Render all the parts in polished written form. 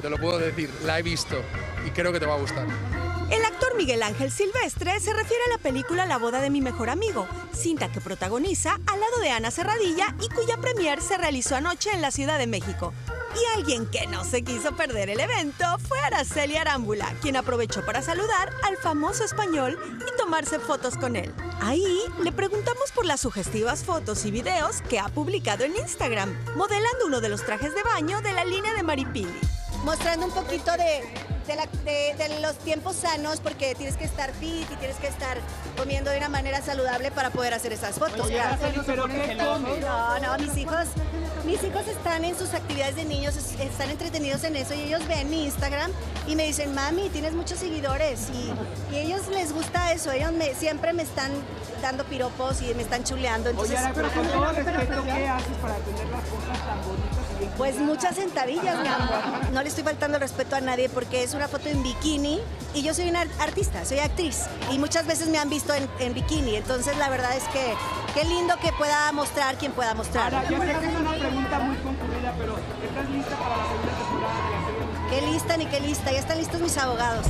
Te lo puedo decir, la he visto y creo que te va a gustar. El actor Miguel Ángel Silvestre se refiere a la película La boda de mi mejor amigo, cinta que protagoniza al lado de Ana Serradilla y cuya premier se realizó anoche en la Ciudad de México. Y alguien que no se quiso perder el evento fue Araceli Arámbula, quien aprovechó para saludar al famoso español y tomarse fotos con él. Ahí le preguntamos por las sugestivas fotos y videos que ha publicado en Instagram, modelando uno de los trajes de baño de la línea de Maripili. Mostrando un poquito de los tiempos sanos, porque tienes que estar fit y tienes que estar comiendo de una manera saludable para poder hacer esas fotos. Oye, claro. ¿pero qué comes? No, mis hijos están en sus actividades de niños, están entretenidos en eso y ellos ven mi Instagram y me dicen, mami, tienes muchos seguidores y a ellos les gusta eso, ellos siempre me están dando piropos y me están chuleando. Entonces, Oye, pero con todo respeto, ¿qué haces para tener las cosas tan bonitas y bien pues cuidadas? muchas sentadillas, mi amor. No le estoy faltando el respeto a nadie porque es una foto en bikini y yo soy una artista, soy actriz y muchas veces me han visto en bikini. Entonces la verdad es que qué lindo que pueda mostrar quien pueda mostrar. Ahora, yo sé que es una pregunta muy concurrida, pero ¿estás lista para la segunda temporada de la serie? Qué lista ni qué lista, ya están listos mis abogados.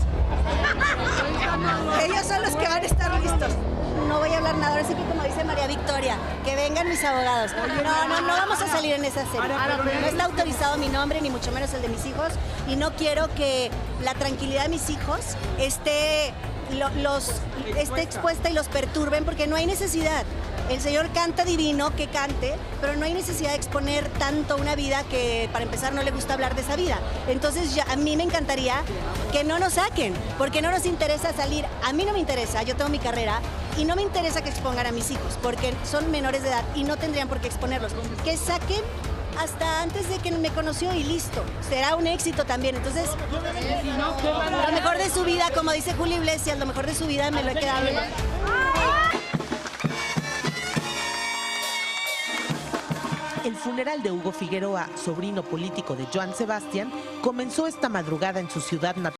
Ellos son los que van a estar listos. No voy a hablar nada, ahora sí que como dice María Victoria, que vengan mis abogados. No vamos a salir en esa serie. No está autorizado mi nombre, ni mucho menos el de mis hijos, y no quiero que la tranquilidad de mis hijos esté expuesta y los perturben, porque no hay necesidad. El Señor canta divino, que cante, pero no hay necesidad de exponer tanto una vida que, para empezar, no le gusta hablar de esa vida. Entonces, a mí me encantaría que no nos saquen, porque no nos interesa salir. A mí no me interesa, yo tengo mi carrera, y no me interesa que expongan a mis hijos, porque son menores de edad y no tendrían por qué exponerlos. Que saquen hasta antes de que me conoció y listo. Será un éxito también. Entonces, lo mejor de su vida, como dice Julio Iglesias, lo mejor de su vida me lo he quedado. El funeral de Hugo Figueroa, sobrino político de Joan Sebastián, comenzó esta madrugada en su ciudad natal.